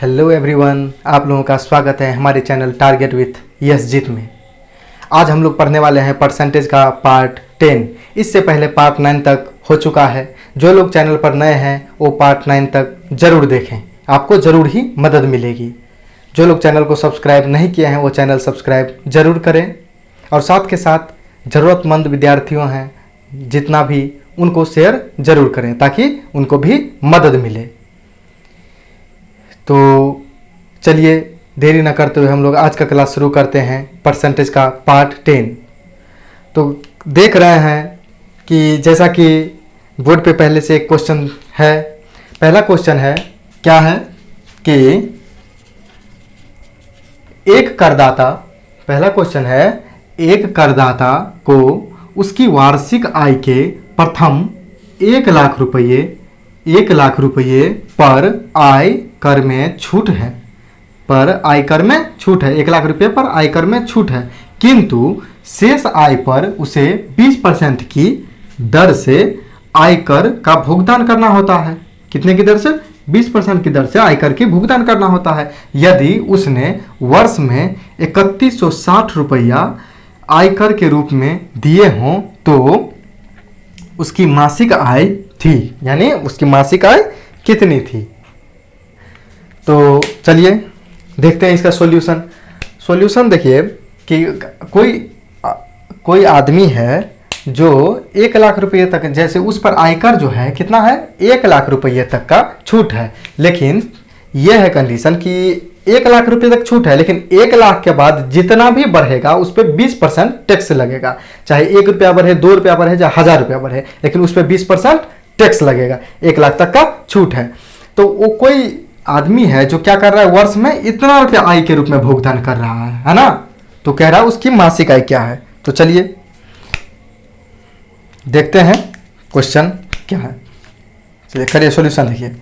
Hello everyone, आप लोगों का स्वागत है हमारे चैनल टारगेट विथ यशजीत में। आज हम लोग पढ़ने वाले हैं परसेंटेज का पार्ट 10। इससे पहले पार्ट 9 तक हो चुका है। जो लोग चैनल पर नए हैं वो पार्ट 9 तक ज़रूर देखें, आपको ज़रूर ही मदद मिलेगी। जो लोग चैनल को सब्सक्राइब नहीं किए हैं वो चैनल सब्सक्राइब ज़रूर करें और साथ के साथ ज़रूरतमंद विद्यार्थियों हैं जितना भी उनको शेयर ज़रूर करें ताकि उनको भी मदद मिले। तो चलिए देरी न करते हुए हम लोग आज का क्लास शुरू करते हैं परसेंटेज का पार्ट 10। तो देख रहे हैं कि जैसा कि बोर्ड पे पहले से एक क्वेश्चन है। पहला क्वेश्चन है, क्या है कि एक करदाता, पहला क्वेश्चन है, एक करदाता को उसकी वार्षिक आय के प्रथम 1,00,000 रुपये पर आय कर में छूट है, पर आयकर में छूट है, 1,00,000 रुपये पर आयकर में छूट है, किंतु शेष आय पर उसे 20% की दर से आयकर का भुगतान करना होता है। कितने की दर से? 20% की दर से आयकर की भुगतान करना होता है। यदि उसने वर्ष में 3,160 रुपया आयकर के रूप में दिए हों तो उसकी मासिक आय थी, यानी उसकी मासिक आय कितनी थी। तो चलिए देखते हैं इसका सॉल्यूशन। सॉल्यूशन देखिए कि कोई आदमी है जो 1,00,000 रुपये तक, जैसे उस पर आयकर जो है कितना है, 1,00,000 रुपये तक का छूट है, लेकिन यह है कंडीशन कि 1,00,000 रुपये तक छूट है, लेकिन 1,00,000 के बाद जितना भी बढ़ेगा उस पर 20% टैक्स लगेगा। चाहे 1 रुपया बढ़े, 2 रुपया बढ़े, चाहे 1,000 रुपया बढ़े, लेकिन उस पर 20% टैक्स लगेगा। 1,00,000 तक का छूट है। तो वो कोई आदमी है जो क्या कर रहा है, वर्ष में इतना रुपया आय के रूप में भुगतान कर रहा है ना। तो कह रहा है उसकी मासिक आय क्या है। तो चलिए देखते हैं क्वेश्चन क्या है। चलिए करिए सॉल्यूशन। देखिए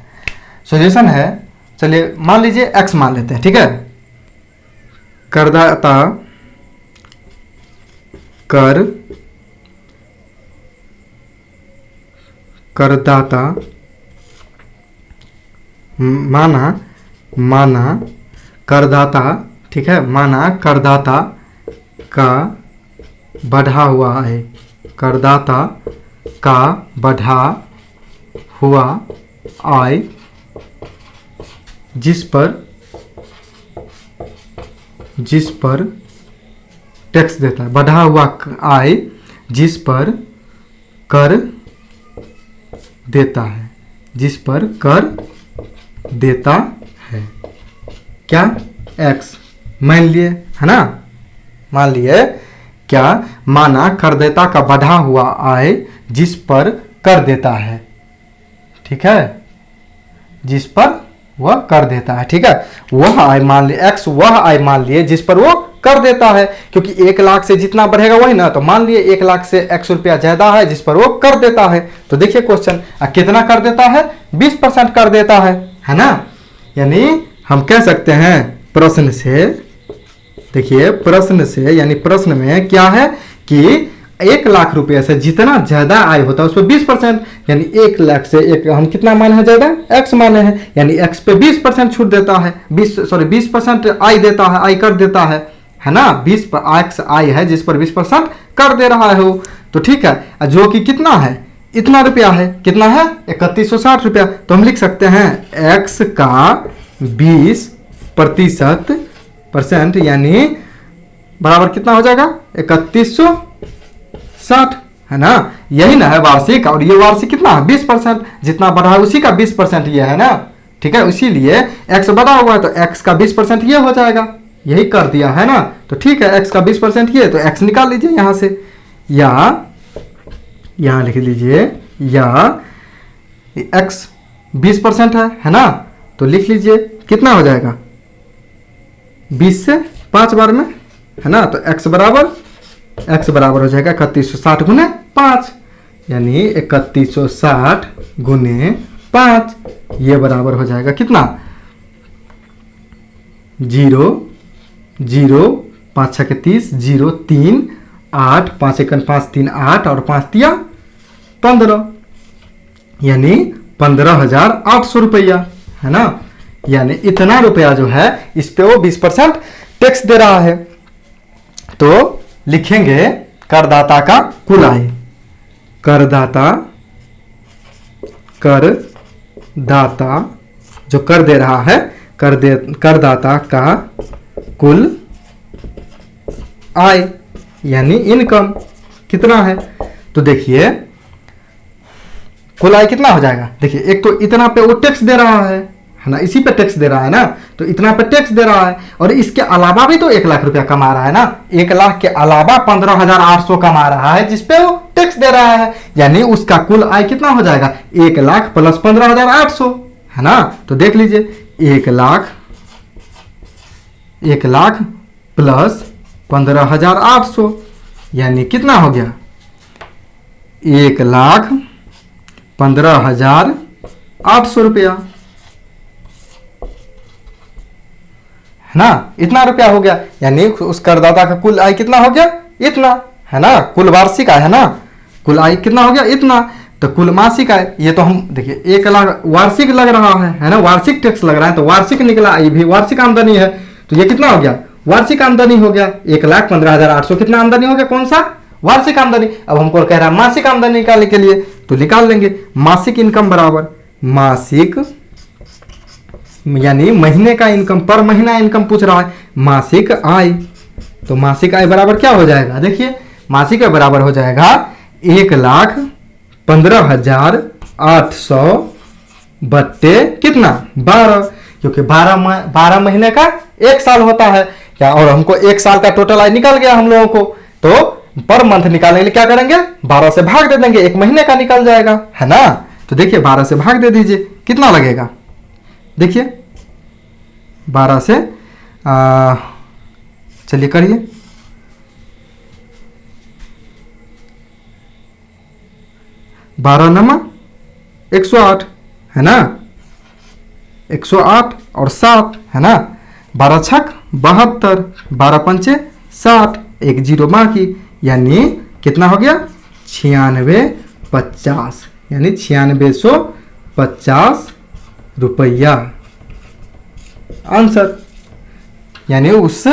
सॉल्यूशन है, चलिए मान लीजिए x मान लेते हैं, ठीक है। करदाता माना करदाता, ठीक है, माना करदाता का बढ़ा हुआ आय, करदाता का बढ़ा हुआ आय जिस पर टैक्स देता है, बढ़ा हुआ आय जिस पर कर देता है, जिस पर कर देता है, क्या, x मान लिए, है ना। मान लिए क्या, माना करदाता का बढ़ा हुआ आय जिस पर कर देता है, ठीक है, जिस पर वह कर देता है, ठीक है। वह आय मान लिए, x वह आय मान लिए जिस पर वो कर देता है, क्योंकि 1,00,000 से जितना बढ़ेगा वही ना। तो मान लिए 1,00,000 से x रुपया ज्यादा है जिस पर वो कर देता है। तो देखिए क्वेश्चन कितना कर देता है, 20% कर देता है ना। यानी हम कह सकते हैं प्रश्न से, देखिए प्रश्न से, यानी प्रश्न में क्या है कि 1,00,000 रुपये से जितना ज्यादा आय होता है उस पर 20%, यानी 1,00,000 से हम कितना माने हैं ज्यादा, x माने हैं, यानी x पे 20% छूट देता है, 20% आय देता है, आय कर देता है ना। 20 पर x आय है जिस पर 20% कर दे रहा है वो। तो ठीक है, जो कि कितना है, इतना रुपया है, कितना है, 3,160 रुपया। तो हम लिख सकते हैं x का 20% यानी बराबर कितना हो जाएगा, 3,160, है ना। यही ना है वार्षिक, और ये वार्षिक कितना है, 20%, जितना बढ़ा है उसी का 20% ये है ना, ठीक है। इसीलिए x बढ़ा हुआ है तो x का 20% ये हो जाएगा, यही कर दिया है ना। तो ठीक है, x का 20% ये, तो x निकाल लीजिए यहां से, या यहां लिख लीजिए, या x 20% है ना। तो लिख लीजिए कितना हो जाएगा, 20 से 5 बार में, है ना। तो x बराबर हो जाएगा 3,160 गुने 5, यानी 3,160 गुने 5, ये बराबर हो जाएगा कितना, 0 0 5 6 30 0 3 8 5 1 5 3 8 और 5 तिया 15, यानी 15,800 रुपया, है ना। यानी इतना रुपया जो है इस पे वो 20% टैक्स दे रहा है। तो लिखेंगे करदाता का कुल आय। करदाता जो कर दे रहा है, करदाता का कुल आय यानी इनकम कितना है। तो देखिए कुल आय कितना हो जाएगा। देखिए एक तो इतना पे वो टैक्स दे रहा है ना, इसी पे टैक्स दे रहा है ना, तो इतना पे टैक्स दे रहा है और इसके अलावा भी तो 1 लाख रुपया कमा रहा है ना। 1 लाख के अलावा 15,800 कमा रहा है जिसपे वो टैक्स दे रहा है, यानी उसका कुल आय कितना हो जाएगा 1 लाख प्लस 15,800 है ना। तो देख लीजिए 1 लाख प्लस 15,800 यानी कितना हो गया 1,15,800 रुपया है ना। इतना रुपया हो गया, यानी उस करदाता का कुल आय कितना हो गया इतना है ना। कुल वार्षिक आय है ना, कुल आय कितना हो गया इतना। तो कुल मासिक आय ये तो हम देखिए 1 लाख वार्षिक लग रहा है ना, वार्षिक टैक्स लग रहा है तो वार्षिक निकला, ये भी वार्षिक आमदनी है। तो ये कितना हो गया वार्षिक आमदनी हो गया 1,15,800 कितना आमदनी हो गया, कौन सा वार्षिक आमदनी। अब हमको कह रहा है मासिक आमदनी निकालने के लिए, तो निकाल लेंगे मासिक इनकम बराबर मासिक यानी महीने का इनकम, पर महीना इनकम पूछ रहा है, मासिक आय। तो मासिक आय बराबर क्या हो जाएगा, देखिए मासिक आय बराबर हो जाएगा 1,15,800 बट्टे कितना 12, क्योंकि 12 महीने का 1 साल होता है क्या, और हमको 1 साल का टोटल आय निकल गया हम लोगों को। तो पर मंथ निकालने के लिए क्या करेंगे 12 से भाग दे देंगे, 1 महीने का निकल जाएगा है ना। तो देखिए 12 से भाग दे दीजिए कितना लगेगा, देखिए 12 से चलिए करिए 12 नंबर 108 है ना, 108 और 7 है ना, 12 छक 72, 12 पंचे 60, 1 जीरो बाकी, यानी कितना हो गया 9650, यानी 9650 रुपया आंसर। यानी उस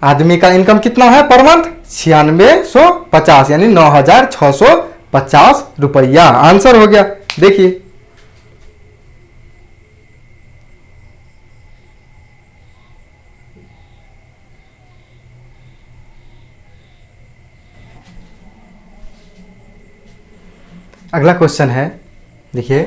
आदमी का इनकम कितना है पर मंथ 9650 यानी 9,650 रुपया आंसर हो गया। देखिए अगला क्वेश्चन है, देखिए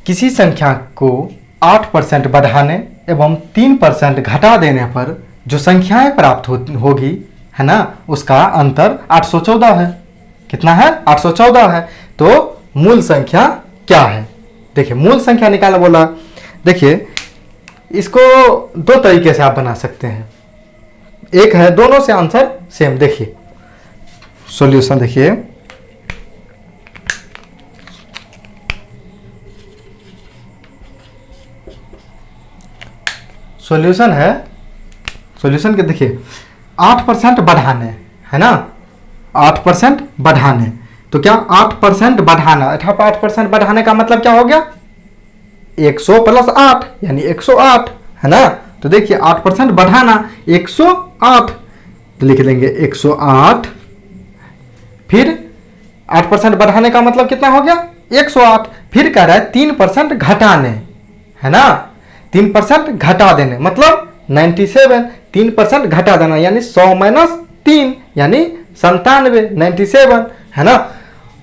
किसी संख्या को 8% बढ़ाने एवं 3% घटा देने पर जो संख्याएं प्राप्त होगी है ना, उसका अंतर 814 है। कितना है 814 है। तो मूल संख्या क्या है, देखिए मूल संख्या निकाला बोला। देखिए इसको 2 तरीके से आप बना सकते हैं, एक है दोनों से आंसर सेम। देखिए सॉल्यूशन देखिए, सॉल्यूशन है, सॉल्यूशन के देखिए 8% बढ़ाने है ना, 8% बढ़ाने, तो क्या 8% बढ़ाना, 8% बढ़ाने का मतलब क्या हो गया 100 प्लस 8 यानी 108 है ना। तो देखिए 8% बढ़ाना 108, तो लिख लेंगे 108, फिर 8% बढ़ाने का मतलब कितना हो गया 108, फिर कह रहा है 3% घटाने है ना, 3% घटा देने मतलब 97, 3% घटा देना यानी 100 माइनस 3 यानी 97, 97 है ना।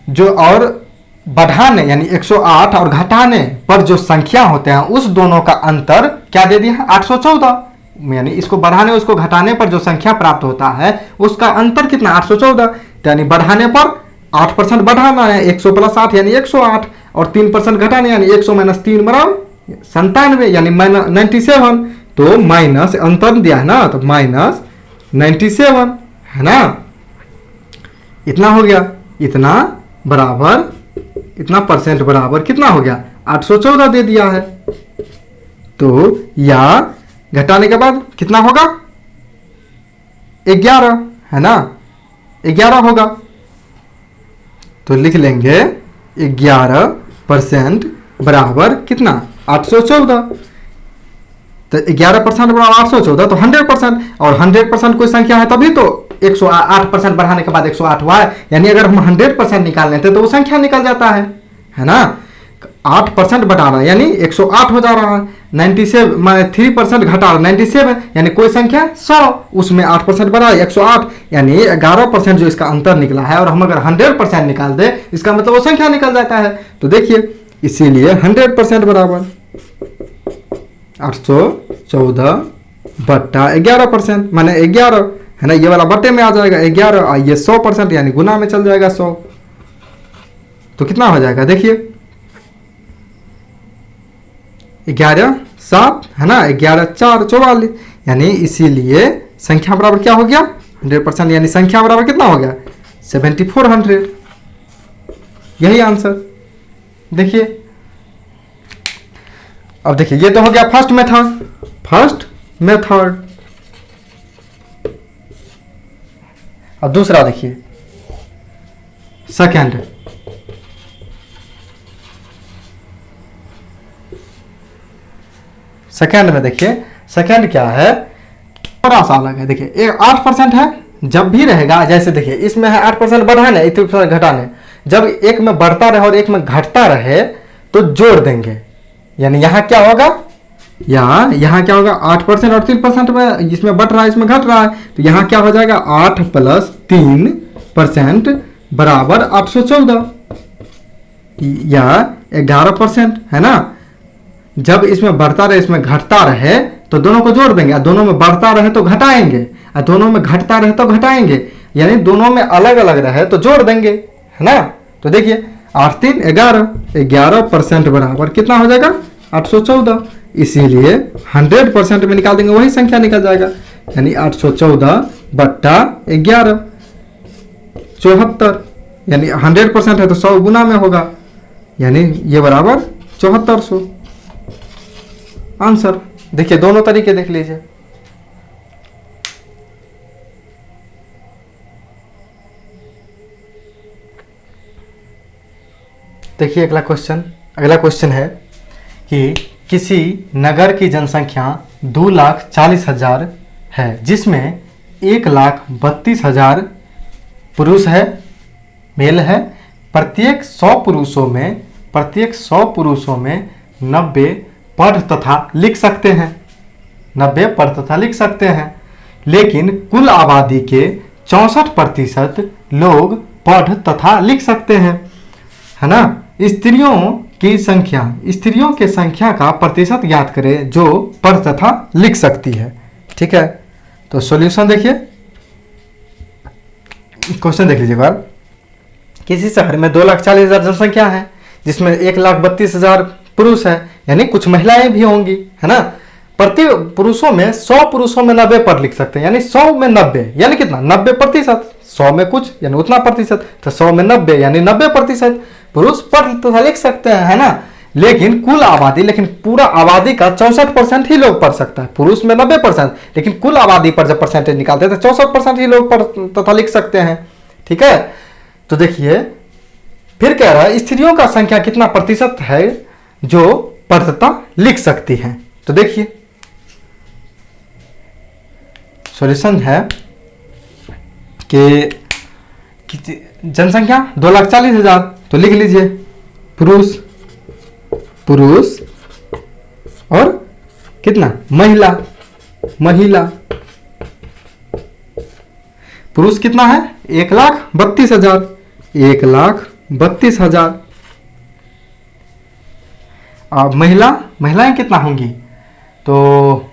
जो और बढ़ाने यानी 108 और घटाने पर जो संख्या होते हैं उस दोनों का अंतर क्या दे दिया है 814, यानी इसको बढ़ाने उसको घटाने पर जो संख्या प्राप्त होता है उसका अंतर कितना 814, यानी बढ़ाने पर 8% बढ़ाना है 100 प्लस 8 यानी 108 और 3% घटाने यानी 100 माइनस 3 बराबर 97 यानी -97। तो माइनस अंतर दिया है ना, तो माइनस 97 है ना, इतना हो गया, इतना बराबर इतना परसेंट बराबर कितना हो गया 814 दे दिया है। तो या घटाने के बाद कितना होगा 11 है ना, 11 होगा, तो लिख लेंगे 11% बराबर कितना 814। तो 11% बराबर 814, तो 100%, और 100% कोई संख्या है तभी तो 108% बढ़ाने के बाद 108 हुआ है, यानी अगर हम 100% निकाल लेते तो वो संख्या निकल जाता है ना। 8% बढ़ा रहा है यानी 108 हो जा रहा है, 97 माने 3% घटा रहा 97, यानी कोई संख्या 100, उसमें 8% बढ़ा 108, यानी 11% जो इसका अंतर निकला है, और हम अगर 100% निकाल दे इसका मतलब वो संख्या निकल जाता है। तो देखिए इसीलिए 100% बराबर 814 बट्टा 11%, माने 11 है ना, ये वाला बट्टे में आ जाएगा 11, और ये 100% यानी गुना में चल जाएगा 100। तो कितना हो जाएगा देखिए 11 7 है ना, 11 4 44, यानी इसीलिए संख्या बराबर क्या हो गया 100%, यानी संख्या बराबर कितना हो गया 7400। यही आंसर। देखिए अब देखिए ये तो हो गया फर्स्ट मेथड। अब दूसरा देखिए सेकंड में देखिए सेकंड क्या है, थोड़ा सा अलग है। देखिए 8% है, जब भी रहेगा जैसे देखिए इसमें है 8% बढ़ाने 1% घटाने, जब एक में बढ़ता रहे और एक में घटता रहे तो जोड़ देंगे, यानी यहाँ क्या होगा, यहाँ क्या होगा 8% और 3% में, इसमें बढ़ रहा है इसमें घट रहा है, तो यहाँ क्या हो जाएगा 8 + 3% बराबर 814 या 11% है ना। जब इसमें बढ़ता रहे इसमें घटता रहे तो दोनों को जोड़ देंगे, दोनों में बढ़ता रहे तो घटाएंगे, और दोनों में घटता रहे तो घटाएंगे, यानी दोनों में अलग अलग रहे तो जोड़ देंगे है ना। तो देखिए 8 3 11, 11% बराबर कितना हो जाएगा 814, इसीलिए 100% में निकाल देंगे वही संख्या निकल जाएगा, यानी 814 बट्टा 11 74, यानी 100% है तो 100 गुना में होगा, यानी ये बराबर 7400 आंसर। देखिए दोनों तरीके देख लीजिए। देखिए अगला क्वेश्चन है कि किसी नगर की जनसंख्या 2,40,000 है, जिसमें 1,32,000 पुरुष है, मेल है। प्रत्येक 100 पुरुषों में 90 पढ़ तथा लिख सकते हैं, 90 पढ़ तथा लिख सकते हैं, लेकिन कुल आबादी के 64% लोग पढ़ तथा लिख सकते हैं, है ना। स्त्रियों के संख्या का प्रतिशत ज्ञात करें जो पढ़ तथा लिख सकती है। ठीक है, तो सॉल्यूशन देखिए, क्वेश्चन देख लीजिए एक बार। किसी शहर में 2,40,000 जनसंख्या है, जिसमें 1,32,000 पुरुष है, यानी कुछ महिलाएं भी होंगी, है ना। प्रति पुरुषों में 100 पुरुषों में 90 पढ़ लिख सकते हैं, यानी 100 में 90 यानी कितना 90%, 100 में कुछ यानी उतना प्रतिशत, तो 100 में 90 यानी 90% पुरुष पढ़ तथा लिख सकते हैं, है ना। लेकिन कुल आबादी, लेकिन पूरा आबादी का 64% ही लोग पढ़ सकता है, पुरुष में 90%, लेकिन कुल आबादी पर जब परसेंटेज निकालते हैं तो 64% ही लोग पढ़ तथा लिख सकते हैं। ठीक है, तो देखिए फिर कह रहा है स्त्रियों का संख्या कितना प्रतिशत है जो पढ़ तथा लिख सकती हैं। तो देखिए सॉल्यूशन है कि जनसंख्या 2,40,000, तो लिख लीजिए पुरुष और कितना महिला। पुरुष कितना है 1,32,000, 1,32,000। अब महिलाएं कितना होंगी, तो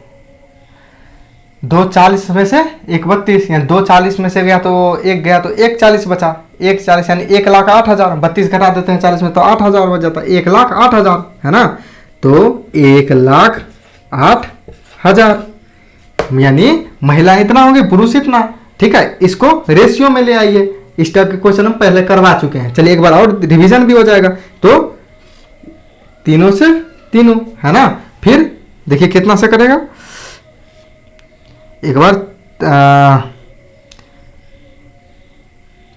2,40 में से 1,32, यानी 2,40 में से गया तो 1,40 बचा, 1,40 यानी 1,08,000, 32 घटा देते हैं 40 में तो 8,000 बच जाता है, 1,08,000 है ना। तो 1,08,000 यानी महिलाएं इतना होंगी, पुरुष इतना। ठीक है, इसको रेशियो में ले आइए, इस टाइप के क्वेश्चन हम पहले करवा चुके हैं। चलिए एक बार और रिवीजन भी हो जाएगा, तो तीनों से तीनों है ना। फिर देखिए कितना से करेगा, एक बार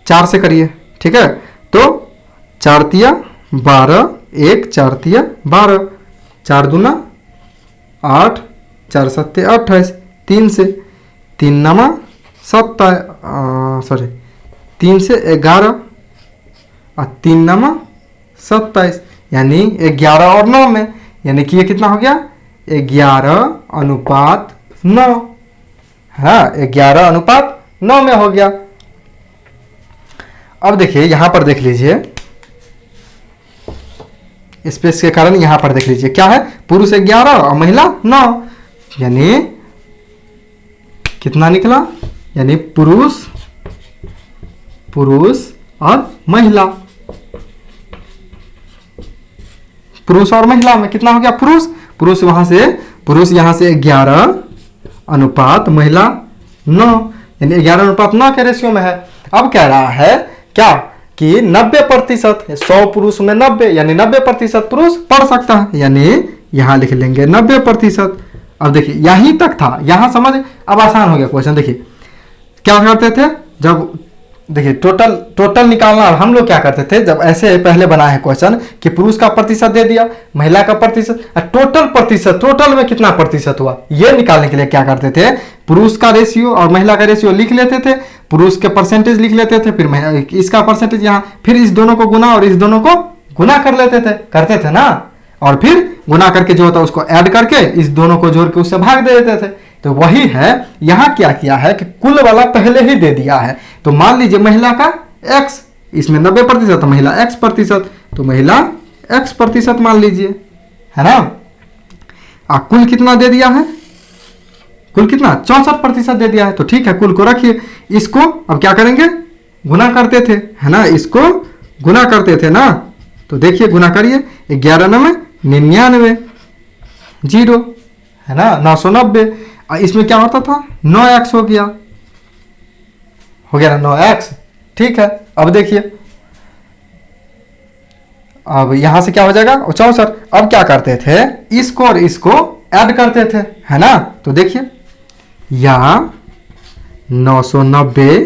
4 से करिए। ठीक है, तो 4 तिया 12, 1 4 तिया 12, 4 दूना 8, 4 सत्ते 28, 3 से 3 नमा 27, 3 से 11 और 3 नमा 27, यानी 11 और 9 में, यानी कि ये कितना हो गया 11:9। हाँ 11:9 में हो गया। अब देखिए यहां पर देख लीजिए, स्पेस के कारण यहां पर देख लीजिए क्या है, पुरुष 11 और महिला 9, यानी कितना निकला, यानी पुरुष और महिला, पुरुष और महिला में कितना हो गया, पुरुष यहां से 11 महिला 9, यानी 11:9 के रेशियो में है। अब कह रहा है क्या कि 90%, 100 पुरुष में 90, यानी 90% पुरुष पढ़ सकता है, यानी यहां लिख लेंगे 90%। अब देखिए यहीं तक था, यहां समझ, अब आसान हो गया क्वेश्चन। देखिए क्या करते थे, जब देखिए टोटल निकालना, हम लोग क्या करते थे जब ऐसे पहले बनाए हैं क्वेश्चन कि पुरुष का प्रतिशत दे दिया, महिला का प्रतिशत, टोटल में कितना प्रतिशत हुआ ये निकालने के लिए क्या करते थे, पुरुष का रेशियो और महिला का रेशियो लिख लेते थे, पुरुष के परसेंटेज लिख लेते थे, फिर इसका परसेंटेज यहाँ, फिर इस दोनों को गुना और इस दोनों को गुना कर लेते थे, करते थे ना, और फिर गुना करके जो होता है उसको ऐड करके इस दोनों को जोड़ के उससे भाग दे देते थे। तो वही है यहां क्या किया है कि कुल वाला पहले ही दे दिया है। तो मान लीजिए महिला का x, इसमें 90%, महिला x%, तो महिला x% मान लीजिए, है ना। कुल कितना दे दिया है, कुल कितना 64% दे दिया है। तो ठीक है, कुल को रखिए, इसको अब क्या करेंगे, गुना करते थे, है ना, इसको गुना करते थे ना। तो देखिए गुना करिए, 11×99 0, है ना, 990। इसमें क्या होता था 9x हो गया ना 9x। ठीक है, अब देखिए, अब यहां से क्या हो जाएगा 64। अब क्या करते थे, इसको और इसको ऐड करते थे, है ना। तो देखिए यहाँ 990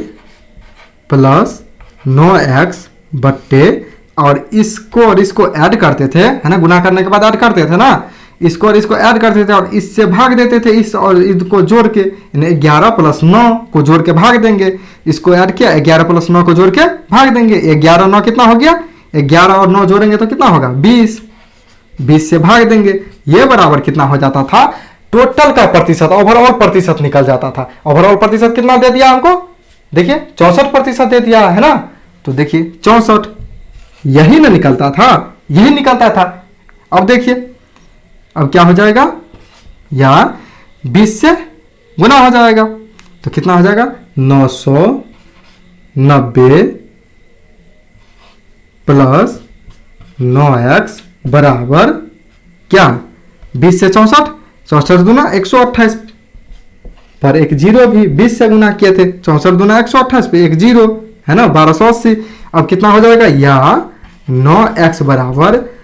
प्लस 9x बट्टे, और इसको और इसको ऐड करते थे, है ना, गुना करने के बाद ऐड करते थे ना, इसको और इसको ऐड करते थे और इससे भाग देते थे, इस और इसको जोड़ के, 11 + 9 को जोड़ के भाग देंगे, इसको ऐड किया 11 + 9 को जोड़ के भाग देंगे, 11 9 कितना हो गया, 11 और 9 जोड़ेंगे तो कितना होगा 20 से भाग देंगे। ये बराबर कितना हो जाता था, टोटल का प्रतिशत, ओवरऑल प्रतिशत निकल जाता था। ओवरऑल प्रतिशत कितना दे दिया हमको, देखिए 64% दे दिया, है ना। तो देखिए 64 यही ना निकलता था, यही निकलता था। अब देखिए अब क्या हो जाएगा, या 20 से गुना हो जाएगा, तो कितना हो जाएगा 990 प्लस 9x बराबर क्या, 20 से 64, 64 दूना 128, पर एक जीरो भी 20 से गुना किए थे, 64 दूना 128 पे एक जीरो, है ना, 1280। अब कितना हो जाएगा, या 9x बराबर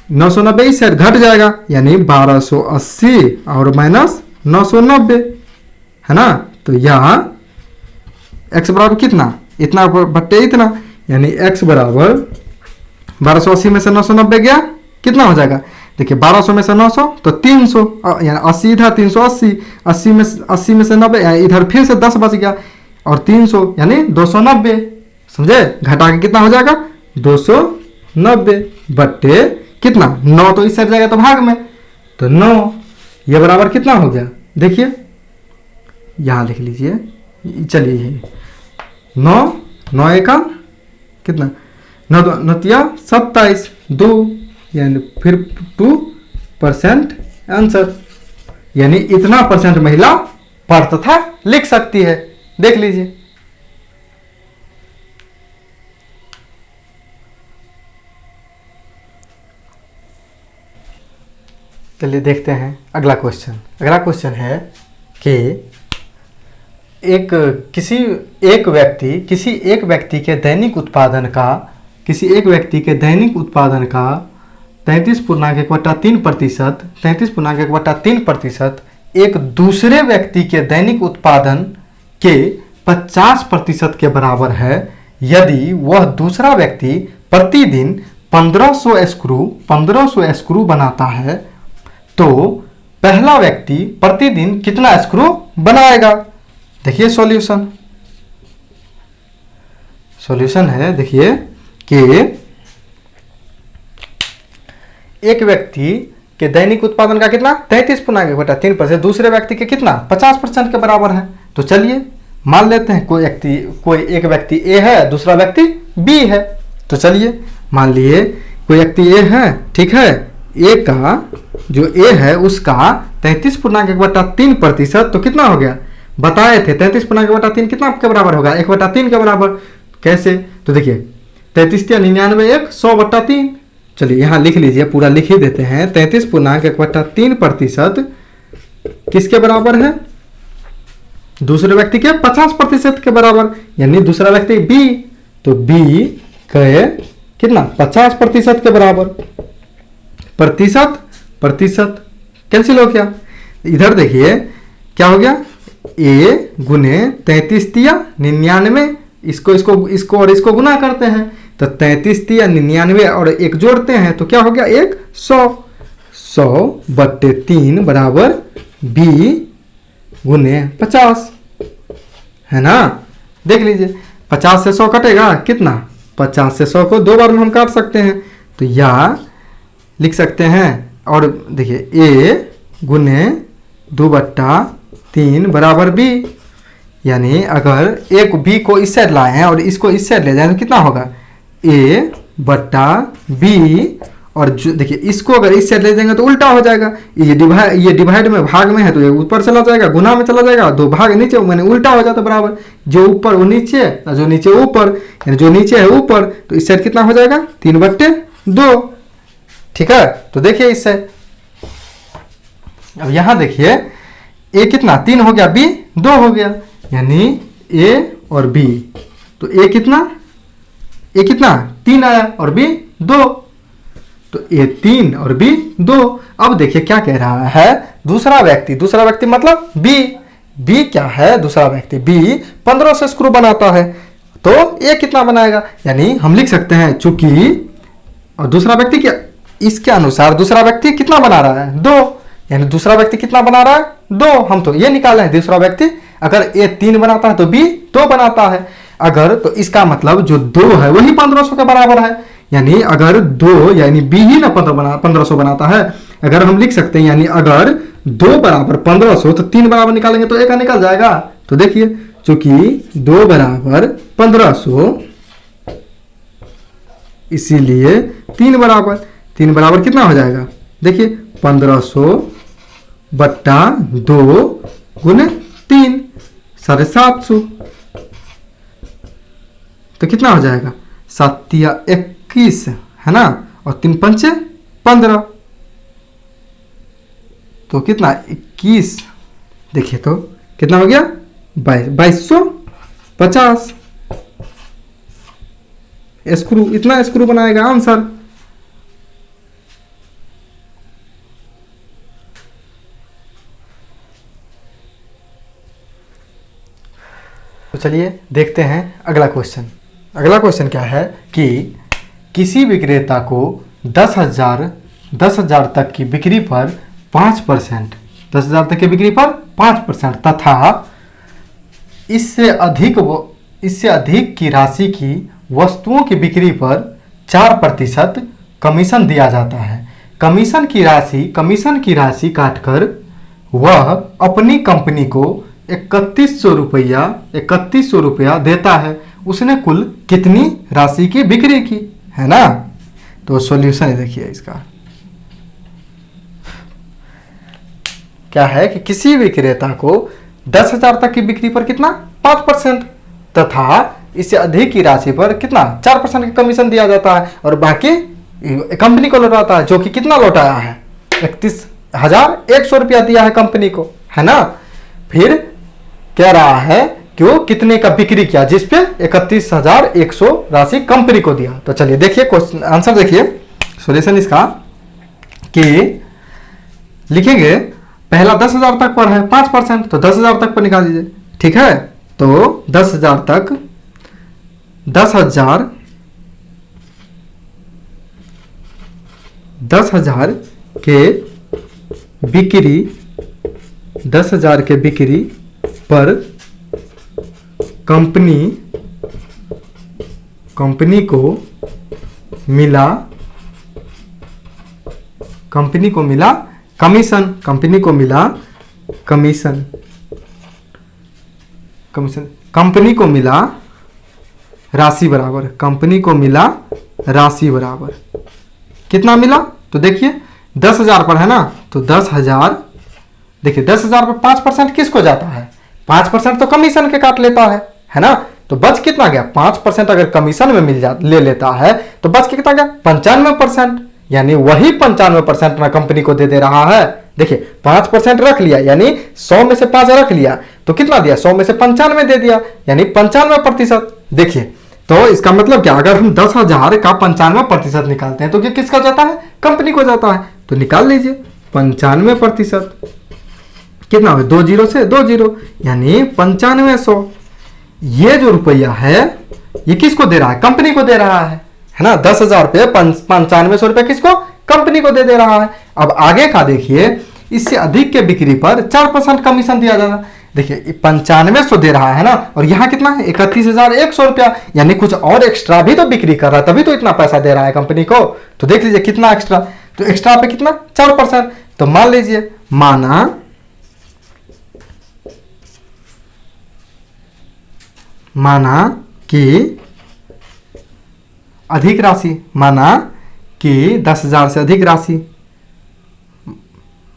990 से घट जाएगा, यानी 1280 और माइनस 990, है ना। तो यहाँ x बराबर कितना, इतना बट्टे इतना, यानी x बराबर 1280 में से 990 गया, कितना हो जाएगा, देखिए 1200 में से 900 तो 300, यानी 80 इधर 380, 80 में से 90, इधर फिर से 10 बच गया, और 300 यानी 290, समझे, घटा के कितना हो जाएगा 290 बट्टे कितना 9, तो इस साइड जाएगा तो भाग में, तो 9, ये बराबर कितना हो गया, देखिए यहां लिख लीजिए, चलिए 9 एका कितना, 9 9 27 2, यानी फिर 2% आंसर, यानी इतना % महिला पढ़ तथा लिख सकती है। देख लीजिए, चलिए देखते हैं अगला क्वेश्चन। अगला क्वेश्चन है कि किसी एक व्यक्ति के दैनिक उत्पादन का 33.1/3% एक दूसरे व्यक्ति के दैनिक उत्पादन के 50% के बराबर है, यदि वह दूसरा व्यक्ति प्रतिदिन 1500 स्क्रू बनाता है, तो पहला व्यक्ति प्रतिदिन कितना स्क्रू बनाएगा। देखिए सॉल्यूशन, सॉल्यूशन है, देखिए कि एक व्यक्ति के दैनिक उत्पादन का कितना 33/1/3%, दूसरे व्यक्ति के कितना 50% के बराबर है। तो चलिए मान लेते हैं कोई एक व्यक्ति ए है, दूसरा व्यक्ति बी है। तो चलिए मान लिए कोई व्यक्ति ए है, ठीक है, ए का जो ए है उसका 33/1/3%, तो कितना हो गया बताए थे 33/1/3 कितना के बराबर होगा 1/3 के बराबर। कैसे, तो देखिए 33 या 99 1 100/3। चलिए यहाँ लिख लीजिए, पूरा लिख ही देते हैं। 33/1/3% किसके बराबर है, दूसरे व्यक्ति के 50% के बराबर, यानी दूसरा व्यक्ति बी, तो बी के कितना 50% के बराबर। प्रतिशत प्रतिशत कैंसिल हो गया। इधर देखिए क्या हो गया, ए गुने 33 या 99, इसको और इसको गुना करते हैं तो 33 या 99 और एक जोड़ते हैं तो क्या हो गया 100/3 बराबर बी गुने 50, है ना। देख लीजिए 50 से 100 कटेगा कितना, 50 से 100 को 2 बार में हम काट सकते हैं, तो या लिख सकते हैं। और देखिए ए गुने 2/3 बराबर बी, यानी अगर एक बी को इस साइड लाए हैं और इसको इस साइड ले जाए तो कितना होगा a/b, और जो देखिए इसको अगर इस साइड ले जाएंगे तो उल्टा हो जाएगा। ये डिवाइड में भाग में है तो ये ऊपर चला जाएगा, गुना में चला जाएगा, 2 भाग नीचे मैंने उल्टा हो जाता बराबर, जो ऊपर वो नीचे और जो नीचे ऊपर, यानी जो नीचे है ऊपर, तो इस साइड कितना हो जाएगा 3/2। ठीक है, तो देखिए इस साइड। अब यहां देखिए ए कितना 3 हो गया, बी 2 हो गया, यानी ए और बी, तो ए कितना 3 आया और बी 2, तो ए 3 और बी 2। अब देखिए क्या कह रहा है, दूसरा व्यक्ति मतलब बी क्या है, दूसरा व्यक्ति बी 15 से स्क्रू बनाता है, तो ए कितना बनाएगा, यानी हम लिख सकते हैं चूंकि और दूसरा व्यक्ति क्या, इसके अनुसार दूसरा व्यक्ति कितना बना रहा है 2, यानी दूसरा व्यक्ति कितना बना रहा है 2, हम तो ये निकाले हैं दूसरा व्यक्ति, अगर ए 3 बनाता है तो बी 2 बनाता है, अगर तो इसका मतलब जो 2 है वही 1500 के बराबर है, यानी अगर 2 यानी बी ही ना 1500 बनाता है, अगर हम लिख सकते हैं, यानी अगर 2 बराबर 1500 तो 3 बराबर निकालेंगे तो एक का निकल जाएगा। तो देखिए चूंकि 2 बराबर 1500 इसीलिए 3 बराबर कितना हो जाएगा, देखिए 1500/2 गुने 3 750, तो कितना हो जाएगा 7 या 21, है ना, और 3 पंचे 15, तो कितना 21, देखिए तो कितना हो गया 2250 स्क्रू, इतना स्क्रू बनाएगा आंसर। तो चलिए देखते हैं अगला क्वेश्चन। अगला क्वेश्चन क्या है कि किसी विक्रेता को 10,000 तक की बिक्री पर 5%, 10,000 तक की बिक्री पर 5% तथा इससे अधिक की राशि की वस्तुओं की बिक्री पर 4% कमीशन दिया जाता है। कमीशन की राशि काटकर वह अपनी कंपनी को 3100 रुपया देता है। उसने कुल कितनी राशि की बिक्री की, है ना। तो सॉल्यूशन देखिए इसका क्या है कि किसी विक्रेता को 10,000 तक की बिक्री पर कितना 5% तथा इससे अधिक की राशि पर कितना 4% का कमीशन दिया जाता है, और बाकी कंपनी को लौटाता है, जो कि कितना लौटाया है 31,100 रुपया दिया है कंपनी को, है ना। फिर कह रहा है कि वो कितने का बिक्री किया, जिसपे 31,100 राशि कंपनी को दिया। तो चलिए देखिए क्वेश्चन आंसर, देखिए सॉल्यूशन इसका कि लिखेंगे पहला 10,000 तक पर है 5%, तो 10,000 तक पर निकाल दीजिए, ठीक है। तो 10,000 तक 10,000 के बिक्री 10,000 के बिक्री पर कंपनी को मिला कमीशन। कंपनी को मिला कमीशन। कंपनी को मिला राशि बराबर। कंपनी को मिला राशि बराबर कितना मिला? तो देखिए 10,000 पर है ना, तो 10,000, देखिए 10,000 पर 5% किसको जाता है? 5% तो कमीशन के काट लेता है ना। तो बच कितना गया? 5% अगर कमीशन में ले लेता है तो बच कितना गया? 95%। यानी वही 95% ना कंपनी को दे रहा है। देखिए 5% रख लिया, यानी 100 में से 5 रख लिया तो कितना दिया? 100 में से 95 दे दिया, यानी 95%। देखिए तो इसका मतलब क्या? अगर हम 10,000 का 95% निकालते हैं तो क्या किसका जाता है? कंपनी को जाता है। तो निकाल लीजिए 95%, कितना हो? 2 जीरो से 2 जीरो, यानी 9500। ये जो रुपया है ये किसको दे रहा है? कंपनी को दे रहा है ना। 10,000 पे 9500 रुपये किसको? कंपनी को दे रहा है। अब आगे का देखिए, इससे अधिक के बिक्री पर 4% कमीशन दिया जाता है। देखिए 9500 दे रहा है ना, और यहाँ कितना है? 31,100 रुपया, यानी कुछ और एक्स्ट्रा भी तो बिक्री कर रहा है, तभी तो इतना पैसा दे रहा है कंपनी को। तो देख लीजिए कितना एक्स्ट्रा, तो एक्स्ट्रा पे कितना? 4%। तो मान लीजिए, माना कि अधिक राशि, माना कि 10,000 से अधिक राशि,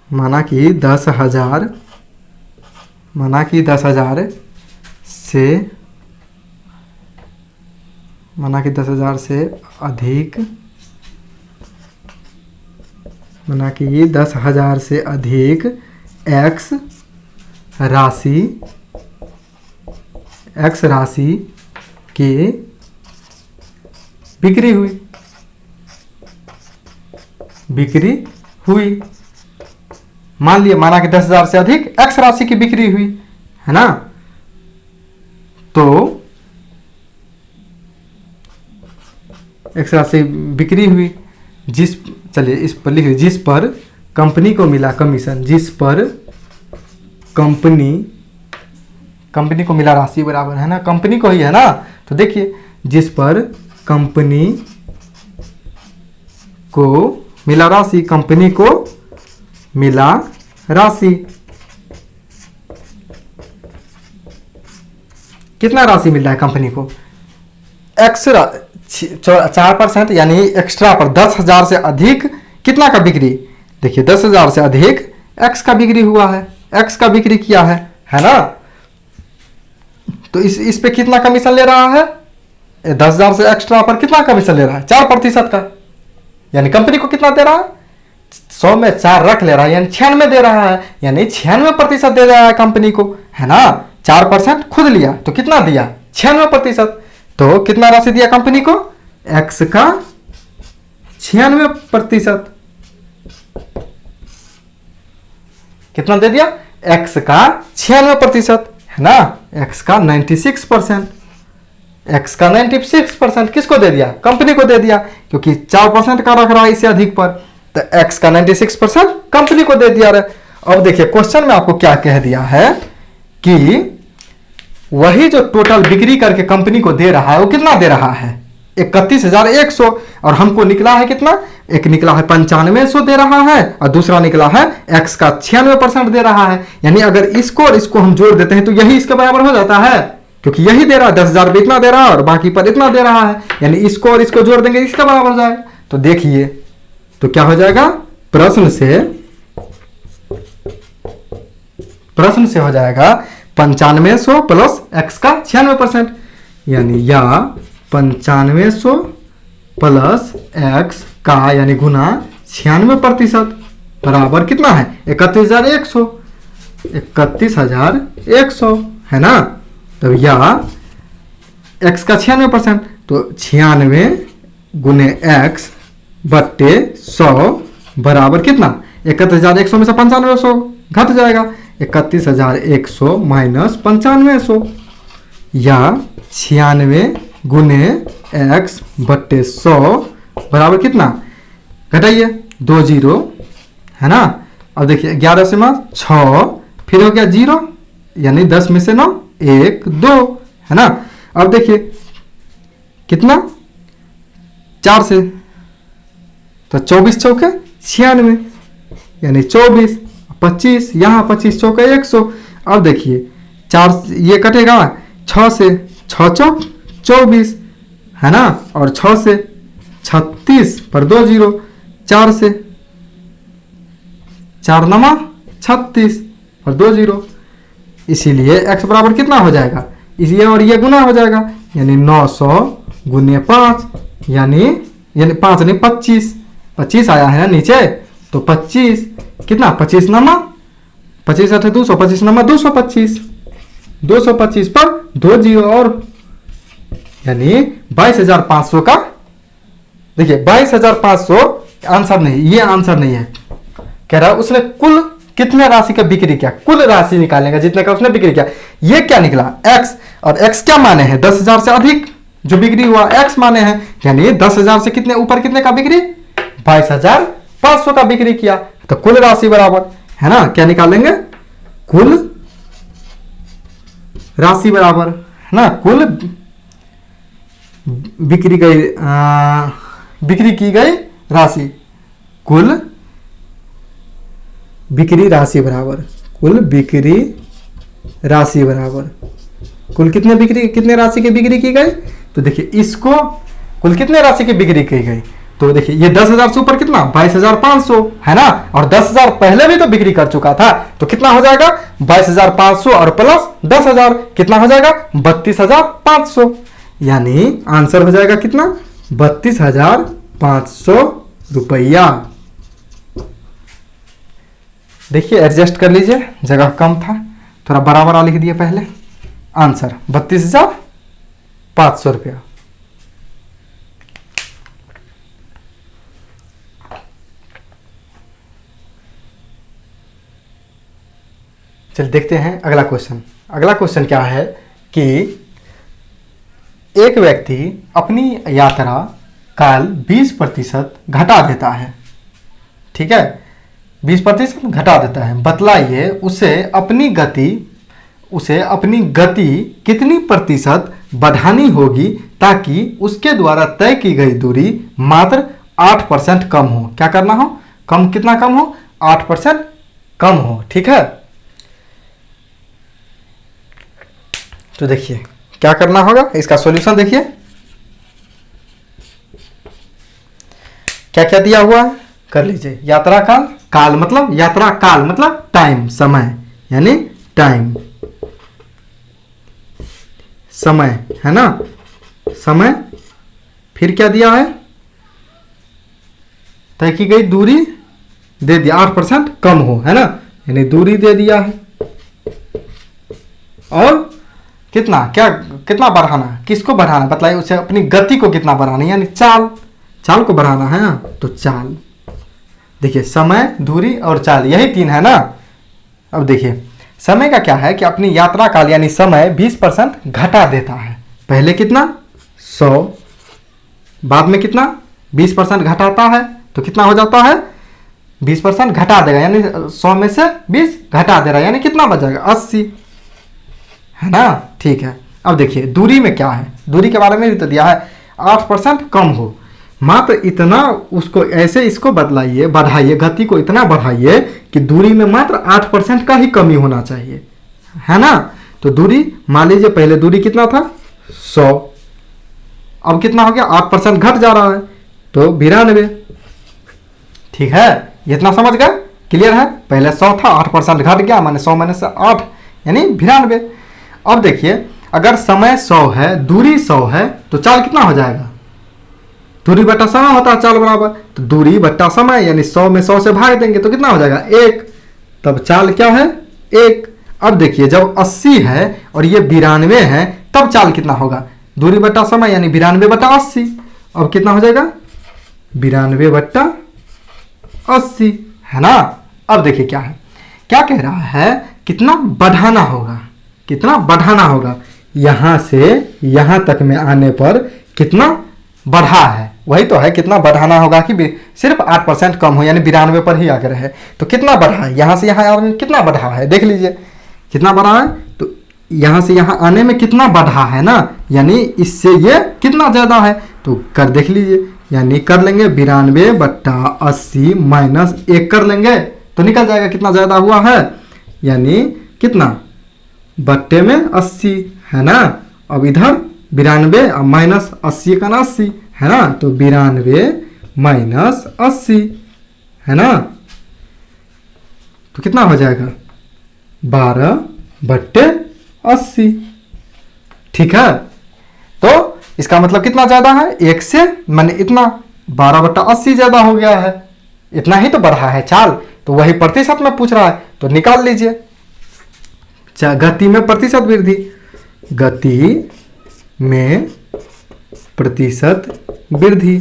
माना कि 10,000 से, माना कि 10,000 से अधिक, माना कि 10,000 से अधिक एक्स राशि की बिक्री हुई। मान लिया, माना कि 10,000 से अधिक एक्स राशि की बिक्री हुई है ना, तो एक्स राशि बिक्री हुई, चलिए इस पर लिखिए, जिस पर कंपनी को मिला कमीशन, जिस पर कंपनी को मिला राशि बराबर है ना, कंपनी को ही है ना। तो देखिए जिस पर कंपनी को मिला राशि, कंपनी को मिला राशि, कितना राशि मिल रहा है कंपनी को? 4%, यानी एक्स्ट्रा पर 10,000 से अधिक कितना का बिक्री? देखिए 10,000 से अधिक एक्स का बिक्री हुआ है, एक्स का बिक्री किया है ना। तो इस पे कितना कमीशन ले रहा है? 10,000 से एक्स्ट्रा पर कितना कमीशन ले रहा है? 4% का, यानी कंपनी को कितना दे रहा है? 100 में 4 रख ले रहा है, यानी 96 दे रहा है, यानी 96% दे रहा है कंपनी को, है ना। 4% खुद लिया तो कितना दिया? 96%। तो कितना राशि दिया कंपनी को? एक्स का 96%। कितना दे दिया? एक्स का 96%, है ना। एक्स का 96%, एक्स का 96% किसको दे दिया? कंपनी को दे दिया, क्योंकि 4% का रख रहा है इससे अधिक पर, तो एक्स का 96% कंपनी को दे दिया। अब देखिए क्वेश्चन में आपको क्या कह दिया है कि वही जो टोटल बिक्री करके कंपनी को दे रहा है वो कितना दे रहा है? 31,100, और हमको निकला है कितना? एक निकला है 9500 दे रहा है, और दूसरा निकला है एक्स का 96% दे रहा है। यानी अगर इसको और इसको हम जोड़ देते हैं तो यही इसके बराबर हो जाता है, क्योंकि यही दे रहा है, 10,000 पे इतना दे रहा है और बाकी पर इतना दे रहा है, यानी इसको और इसको जोड़ देंगे इसका बराबर हो जाएगा। तो देखिए तो क्या हो जाएगा? प्रश्न से हो जाएगा 9500 प्लस एक्स का 96%, यानी या 9500 प्लस एक्स का यानी गुना 96% बराबर कितना है? 31,100, 31,100 है ना। तब या एक्स का 96%, तो 96 गुने एक्स बट्टे 100 बराबर कितना? 31,100 में से 9500 घट जाएगा, 31,100 माइनस 9500, या 96 गुने एक्स बट्टे 100 बराबर कितना? घटाइए 2 जीरो, है ना। अब देखिए 11 से 6, फिर हो गया 0, यानी 10 में से 9, 1 2, है ना। अब देखिए कितना 4 से, तो 24 चौके 96, यानी 24, 25, यहाँ 25 चौके 100। अब देखिए 4 ये कटेगा 6 से, 6 चौक 24, है ना, और 6 से 36 पर 2 0, 4 से 4 नमा 36 और 2 0, इसीलिए x बराबर कितना हो जाएगा, इसलिए और ये गुना हो जाएगा, यानी 900 गुने 5, यानी 5 नहीं 25, 25 आया है ना नीचे, तो 25 कितना 25 नमा 25 8 200, 25 नमा 225, 225 पर 2 0 और, यानी 22,500 का, देखिए 22,500 आंसर नहीं, ये आंसर नहीं है। कह रहा है उसने कुल कितने राशि का बिक्री किया, कुल राशि निकालेगा जितने का उसने बिक्री किया। ये क्या निकला x, और x क्या माने हैं 10,000 से अधिक जो बिक्री हुआ x माने हैं, यानी 10,000 से कितने ऊपर कितने का बिक्री 22,500 का बिक्री किया, तो कुल राशि बराबर, है ना, क्या निकालेंगे कुल राशि बराबर, है ना, कुल बिक्री की गई राशि, कुल बिक्री राशि बराबर, कुल बिक्री राशि बराबर, कुल कितने राशि की बिक्री की गई, तो देखिए इसको कुल कितने राशि की बिक्री की गई, तो देखिए ये 10,000 से ऊपर कितना 22,500, है ना, और 10,000 पहले भी तो बिक्री कर चुका था, तो कितना हो जाएगा 22,500 और प्लस 10,000 कितना हो जाएगा 32,500, यानी आंसर हो जाएगा कितना 32,500 रुपया। देखिए एडजस्ट कर लीजिए, जगह कम था, थोड़ा बड़ा बड़ा लिख दिया पहले, आंसर 32,500 रुपया। चलिए देखते हैं अगला क्वेश्चन। अगला क्वेश्चन क्या है कि एक व्यक्ति अपनी यात्रा काल 20% घटा देता है, ठीक है, 20% घटा देता है, बतलाइए उसे अपनी गति कितनी प्रतिशत बढ़ानी होगी ताकि उसके द्वारा तय की गई दूरी मात्र 8% कम हो। क्या करना हो, कितना कम हो 8% कम हो, ठीक है। तो देखिए क्या करना होगा, इसका सॉल्यूशन देखिए क्या क्या दिया हुआ है, कर लीजिए। यात्रा काल मतलब टाइम, समय, यानी टाइम समय, है ना, समय, फिर क्या दिया है तय की गई दूरी दे दिया 8% कम हो, है ना, यानी दूरी दे दिया है, और कितना बढ़ाना, किसको बढ़ाना बताइए, उसे अपनी गति को कितना बढ़ाना, यानी चाल को बढ़ाना है ना, तो चाल, देखिए समय, दूरी और चाल, यही 3 है ना। अब देखिए समय का क्या है कि अपनी यात्रा काल यानी समय 20% घटा देता है, पहले कितना 100, बाद में कितना 20% घटाता है, तो कितना हो जाता है 20% घटा देगा, यानी 100 में से 20 घटा दे रहा है, यानी कितना बचेगा 80, है ना, ठीक है। अब देखिए दूरी में क्या है, दूरी के बारे में भी तो दिया है 8% कम हो, मात्र इतना उसको ऐसे इसको बढ़ाइए, गति को इतना बढ़ाइए कि दूरी में मात्र 8% का ही कमी होना चाहिए, है ना। तो दूरी मान लीजिए पहले दूरी कितना था 100, अब कितना हो गया 8% घट जा रहा है, तो 92, ठीक है, इतना समझ गए, क्लियर है। पहले 100 था, 8% घट गया, माने 100 में से 8 यानी 92। अब देखिए अगर समय 100 है, दूरी 100 है, तो चाल कितना हो जाएगा, दूरी बट्टा समय होता है चाल बराबर, तो दूरी बट्टा समय, यानी 100 में 100 से भाग देंगे तो कितना हो जाएगा 1, तब चाल क्या है 1। अब देखिए जब 80 है और ये 92 है, तब चाल कितना होगा, दूरी बट्टा समय यानी 92 बट्टा 80, अब कितना हो जाएगा 92 बट्टा 80, है ना। अब देखिए क्या कह रहा है, कितना बढ़ाना होगा, यहां से यहां तक में आने पर कितना बढ़ा है, वही तो है, कितना बढ़ाना होगा कि सिर्फ 8% कम हो, यानी 92 पर ही आकर है। तो कितना बढ़ा है यहाँ से यहाँ कितना बढ़ा है, देख लीजिए कितना बढ़ा है। तो यहाँ से यहाँ आने में कितना बढ़ा है ना, यानी इससे ये कितना ज़्यादा है। तो कर देख लीजिए, यानी कर लेंगे 92/80 माइनस 1 कर लेंगे तो निकल जाएगा कितना ज़्यादा हुआ है, यानी कितना बट्टे में 80 है ना। अब इधर 92 और माइनस 80 का 80 है ना, तो 92 माइनस 80 है ना, तो कितना हो जाएगा 12/80। ठीक है, तो इसका मतलब कितना ज़्यादा है, 1 से मैंने इतना 12/80 ज़्यादा हो गया है, इतना ही तो बढ़ा है चाल। तो वही प्रतिशत में पूछ रहा है तो निकाल लीजिए। गति में प्रतिशत वृद्धि, गति में प्रतिशत वृद्धि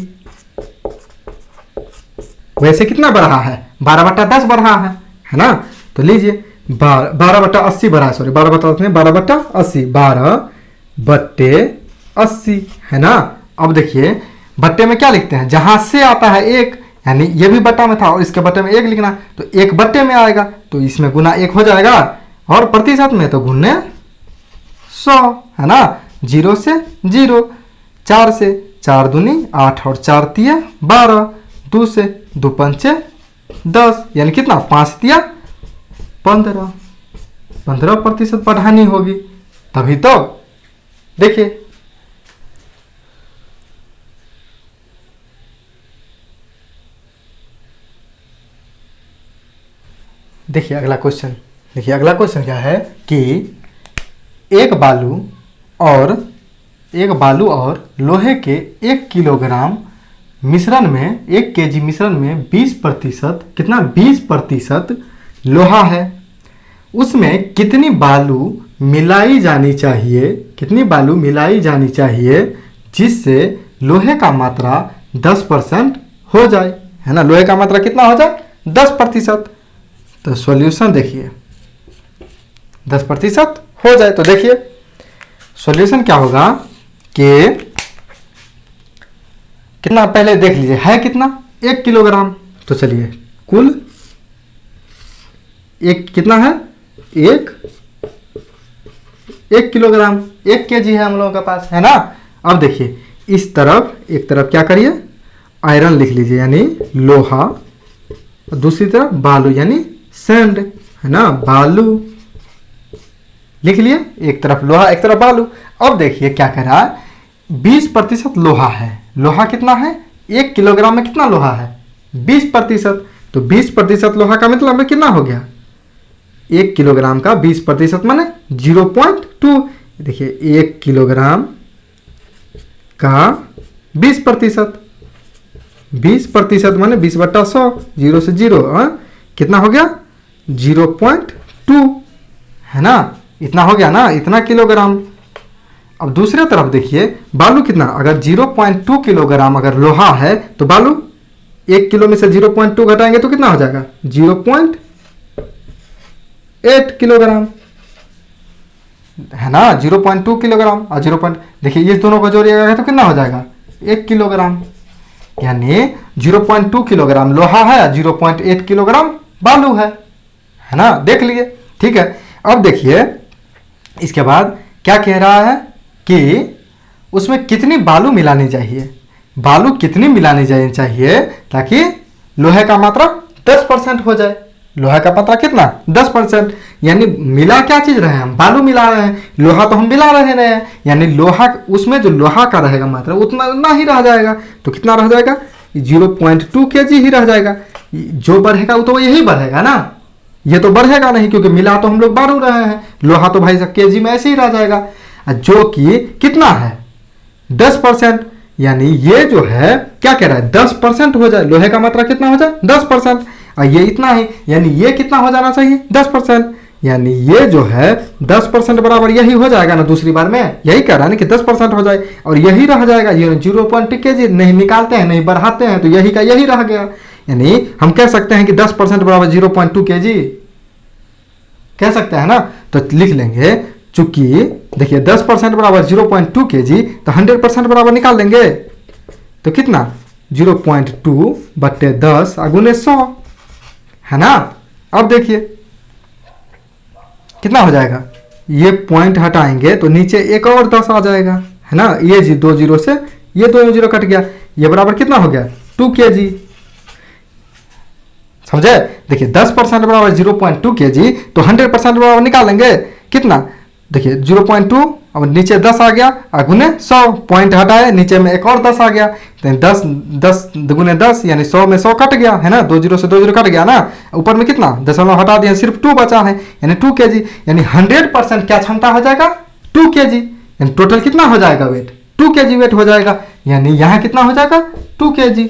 वैसे कितना बढ़ा है, 12/10 बढ़ा है ना। तो लीजिए 12/80 बढ़ा है, सॉरी 12/80 12/80 है ना। अब देखिए बट्टे में क्या लिखते हैं, जहां से आता है 1, यानी ये भी बट्टा में था और इसके बट्टे में 1 लिखना, तो 1 बट्टे में आएगा तो इसमें गुना 1 हो जाएगा, और प्रतिशत में तो गुने 100 है ना। 0 से 0, 4 से 4 दूनी 8 और 4 तिया 12, 2 से 2 पंचे 10, यानी कितना 5 तिया 15% बढ़ानी होगी, तभी तो। देखिए देखिए अगला क्वेश्चन, देखिए अगला क्वेश्चन क्या है कि एक बालू और लोहे के 1 किलोग्राम मिश्रण में 1 केजी मिश्रण में 20% कितना 20% लोहा है, उसमें कितनी बालू मिलाई जानी चाहिए, कितनी बालू मिलाई जानी चाहिए जिससे लोहे का मात्रा 10% हो जाए, है ना। लोहे का मात्रा कितना हो जाए 10%। तो सॉल्यूशन देखिए 10% हो जाए तो देखिए सॉल्यूशन क्या होगा कि कितना पहले देख लीजिए है कितना 1 किलोग्राम, तो चलिए कुल एक कितना है 1 किलोग्राम 1 केजी है हम लोगों के पास, है ना। अब देखिए इस तरफ एक तरफ क्या करिए आयरन लिख लीजिए यानी लोहा, दूसरी तरफ बालू यानी सैंड, है ना। बालू लिख लिए, एक तरफ लोहा एक तरफ बालू। अब देखिए क्या कह रहा है 20% लोहा है, लोहा कितना है 1 किलोग्राम में कितना लोहा है 20%, तो 20% लोहा का मतलब कितना हो गया 1 किलोग्राम का 20% माने 0.2। देखिए 1 किलोग्राम का 20% माने 20/100, 0 से 0 कितना हो गया 0.2, है ना। इतना हो गया ना, इतना किलोग्राम। अब दूसरे तरफ देखिए बालू कितना, अगर 0.2 किलोग्राम अगर लोहा है तो बालू 1 किलो में से 0.2 घटाएंगे तो कितना हो जाएगा 0.8 किलोग्राम, है ना। 0.2 किलोग्राम और 0. देखिए इस दोनों को जोड़िएगा तो कितना हो जाएगा 1 किलोग्राम, यानी 0.2 किलोग्राम लोहा है, 0.8 किलोग्राम बालू है ना। देख लिए, ठीक है। अब देखिए इसके बाद क्या कह रहा है कि उसमें कितनी बालू मिलानी चाहिए, बालू कितनी मिलानी चाहिए ताकि लोहे का मात्रा 10% हो जाए। लोहा का मात्रा कितना 10%, यानी मिला क्या चीज रहे हैं हम, बालू मिला रहे हैं, लोहा तो हम मिला रहे हैं, यानी लोहा उसमें जो लोहा का रहेगा मात्रा उतना ना ही रह जाएगा, तो कितना रह जाएगा 0.2 kg ही रह जाएगा। जो बढ़ेगा वो तो यही बढ़ेगा ना, ये तो बढ़ेगा नहीं क्योंकि मिला तो हम लोग बालू रहे हैं, लोहा तो भाई साहब केजी में ऐसे ही रह जाएगा, जो कि कितना है 10%, यानी ये जो है क्या कह रहा है 10% हो जाए, लोहे का मात्रा कितना हो जाए 10%, और ये इतना ही, यानी ये कितना हो जाना चाहिए 10%, यानी ये जो है 10% बराबर यही हो जाएगा ना। दूसरी बार में यही कह रहा है ना कि 10% हो जाए और यही रह जाएगा, ये 0.2 kg नहीं निकालते हैं नहीं बढ़ाते हैं तो यही का यही रह गया, यानी हम कह सकते हैं कि 10% बराबर 0.2 kg कह सकते हैं ना। तो लिख लेंगे चूंकि देखिए 10% बराबर 0.2 kg, तो 100% बराबर निकाल लेंगे, तो कितना 0.2 बट्टे 10 गुने 100 है ना। अब देखिए कितना हो जाएगा, ये पॉइंट हटाएंगे तो नीचे एक और 10 आ जाएगा है ना। ये जी 2 जीरो से ये 2 जीरो कट गया, ये बराबर कितना हो गया 2 kg। समझे, देखिए 10% बराबर 0.2 kg, तो 100% बराबर निकालेंगे कितना, देखिए 0.2 अब नीचे 10 आ गया गुने 100, पॉइंट हटाए नीचे में एक और 10 आ गया, तो 10 गुने 10 यानी 100 में 100 कट गया है ना, 2 जीरो से 2 जीरो कट गया ना, ऊपर में कितना दशमलव हटा दिया, सिर्फ 2 बचा है यानी 2 kg, यानी 100% क्या क्षमता हो जाएगा 2 kg, यानी टोटल कितना हो जाएगा वेट 2 kg वेट हो जाएगा, यानी यहाँ कितना हो जाएगा 2 kg।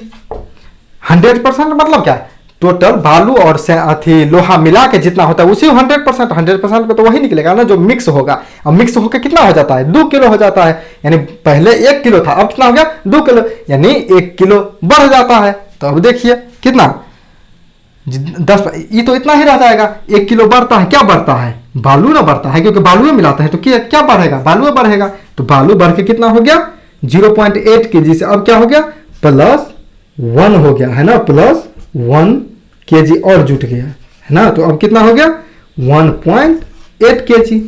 100% मतलब क्या, टोटल बालू और लोहा मिला के जितना होता है उसी 100% पे तो वही निकलेगा ना जो मिक्स होगा। अब मिक्स होकर कितना हो जाता है 2 किलो हो जाता है, यानी पहले 1 किलो था अब कितना हो गया 2 किलो, यानी 1 किलो बढ़ जाता है। तो अब देखिए कितना 10, ये तो इतना ही रह जाएगा, 1 किलो बढ़ता है, क्या बढ़ता है बालू ना बढ़ता है, क्योंकि बालू मिलाते हैं तो क्या बढ़ेगा बालू बढ़ेगा, तो बालू बढ़ के कितना हो गया 0.8 kg से अब क्या हो गया +1 हो गया है ना, +1 kg और जुट गया है ना। तो अब कितना हो गया 1.8 kg,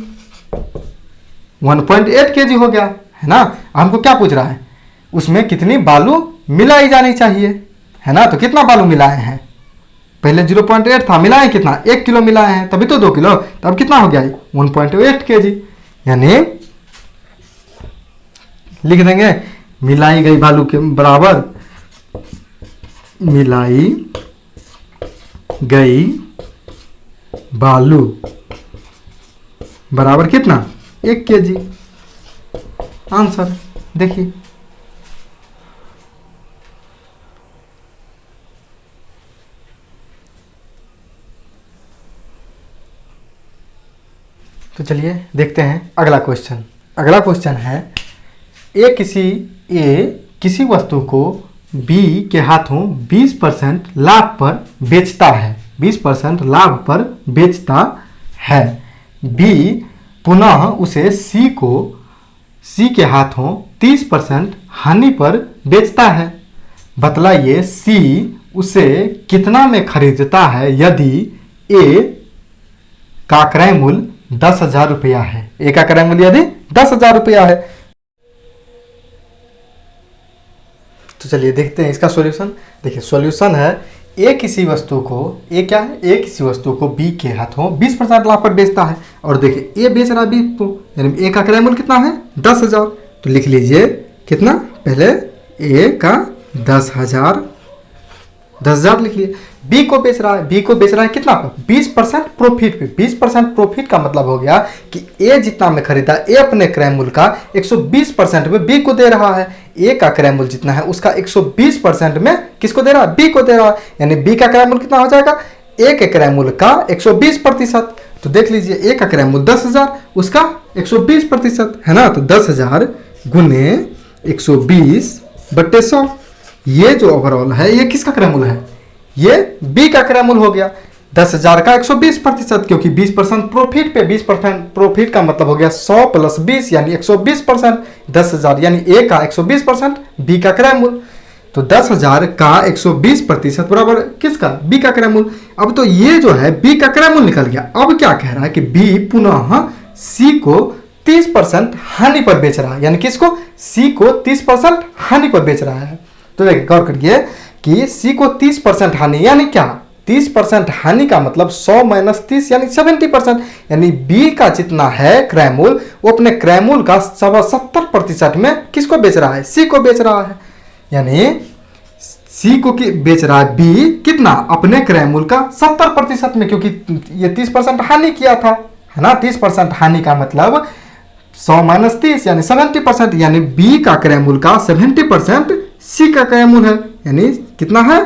1.8 kg हो गया है ना। हमको क्या पूछ रहा है, उसमें कितनी बालू मिलाई जानी चाहिए है ना, तो कितना बालू मिलाए हैं, पहले 0.8 था, मिलाए कितना 1 किलो मिलाए हैं तभी तो 2 किलो, तो अब कितना हो गया 1.8 kg, यानी लिख देंगे मिलाई गई बालू के बराबर मिलाई गई बालू बराबर कितना 1 kg। आंसर देखिए तो चलिए देखते हैं अगला क्वेश्चन। अगला क्वेश्चन है ए किसी वस्तु को बी के हाथों 20% लाभ पर बेचता है, 20% लाभ पर बेचता है, बी पुनः उसे सी के हाथों 30% हानि पर बेचता है। बतलाइए सी उसे कितना में खरीदता है यदि ए का क्रय मूल्य 10,000 रुपया है, ए का क्रय मूल्य यदि 10,000 रुपया है। तो चलिए देखते हैं इसका सॉल्यूशन। देखिए सॉल्यूशन है ए किसी वस्तु को किसी वस्तु को बी के हाथों 20% लाभ पर बेचता है, और देखिए ए बेच रहा है बी को, यानी ए का क्रय मूल्य कितना है 10,000, तो लिख लीजिए कितना, पहले ए का 10,000 लिख लिए, बी को बेच रहा है कितना पर 20% प्रॉफिट पे, 20% प्रॉफिट का मतलब हो गया कि ए जितना में खरीदा ए अपने क्रय मूल्य का 120% में बी को दे रहा है, ए का क्रय मूल्य जितना है उसका 120% में किसको दे रहा है बी को दे रहा है, यानी बी का क्रय मूल्य कितना हो जाएगा ए के क्रय मूल्य का 120%। तो देख लीजिए ए का क्रय मूल्य 10,000 उसका 120% है ना, तो 10,000 गुने 120/100, ये जो ओवरऑल है ये किसका क्रय मूल्य है, ये बी का क्रय मूल्य हो गया 10,000 का 120%, क्योंकि 20% प्रॉफिट पे, 20% प्रॉफिट का मतलब हो गया 100 + 20 यानी 120%, 10,000 यानी ए का 120% बी का क्रय मूल्य, तो 10,000 का 120% बराबर किसका बी का क्रय मूल्य। अब तो ये जो है बी का क्रय मूल्य निकल गया, अब क्या कह रहा है कि बी पुनः सी को 30% हानि पर बेच रहा है, यानी किसको सी को 30% हानि पर बेच रहा है। तो देखिए गौर करिए कि सी को 30% हानि, यानी क्या 30% हानि का मतलब 100 - 30 यानी 70%, यानी बी का जितना है क्रय मूल्य वो अपने क्रय मूल्य का 70% में किसको बेच रहा है सी को बेच रहा है, यानी सी को बेच रहा है बी कितना अपने क्रय मूल्य का 70% में, क्योंकि ये 30% हानि किया था है ना, 30% हानि का मतलब 100 - 30 यानी 70%, यानी बी का क्रय मूल्य का 70% सी का क्रय मूल्य है, यानी कितना है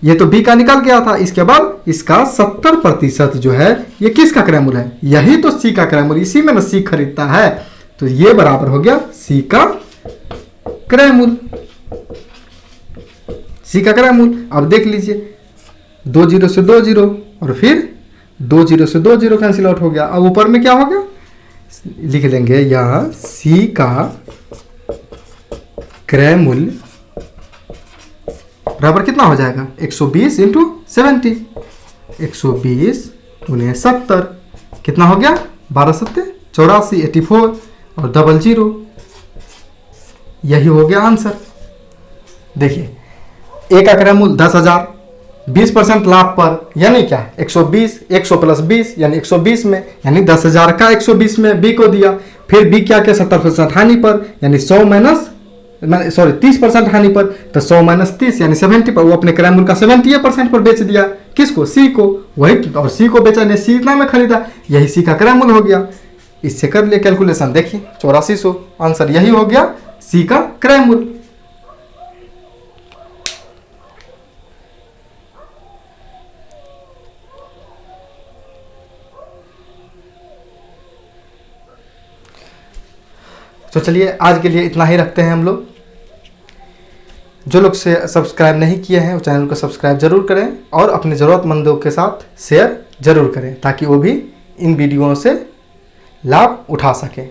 ये तो बी का निकल गया था, इसके बाद इसका 70% जो है ये किसका क्रय मूल्य है, यही तो सी का क्रय मूल्य, इसी में ना सी खरीदता है, तो ये बराबर हो गया सी का क्रय मूल्य, सी का क्रय मूल्य। अब देख लीजिए 2 0 से 2 0 और फिर 2 0 से 2 0 कैंसिल आउट हो गया, अब ऊपर में क्या हो गया लिख लेंगे यह सी का क्रय मूल्य बराबर कितना हो जाएगा 120 इंटू 70, 120 गुने 70 कितना हो गया 12 सत्ते 84, 84 और 00, यही हो गया आंसर। देखिए ए का क्रय मूल्य 10,000, 20% लाभ पर यानी क्या 120, 100 प्लस 20 यानी 120 में, यानी 10,000 का 120 में बी को दिया। फिर बी क्या किया 70% हानि पर यानी 100 माइनस 30% हानि पर, तो 100 माइनस 30 यानी 70 पर, वो अपने क्रय मूल्य का 70% पर बेच दिया। किसको सी को, वही और सी को बेचा ने सी इतना में खरीदा, यही सी का क्रय मूल्य हो गया। इससे कर लिए कैलकुलेशन, देखिए 8400 आंसर यही हो गया सी का क्रय मूल्य। तो चलिए आज के लिए इतना ही रखते हैं हम लोग। जो लोग से सब्सक्राइब नहीं किए हैं वो चैनल को सब्सक्राइब जरूर करें और अपने ज़रूरतमंदों के साथ शेयर जरूर करें ताकि वो भी इन वीडियोओं से लाभ उठा सकें।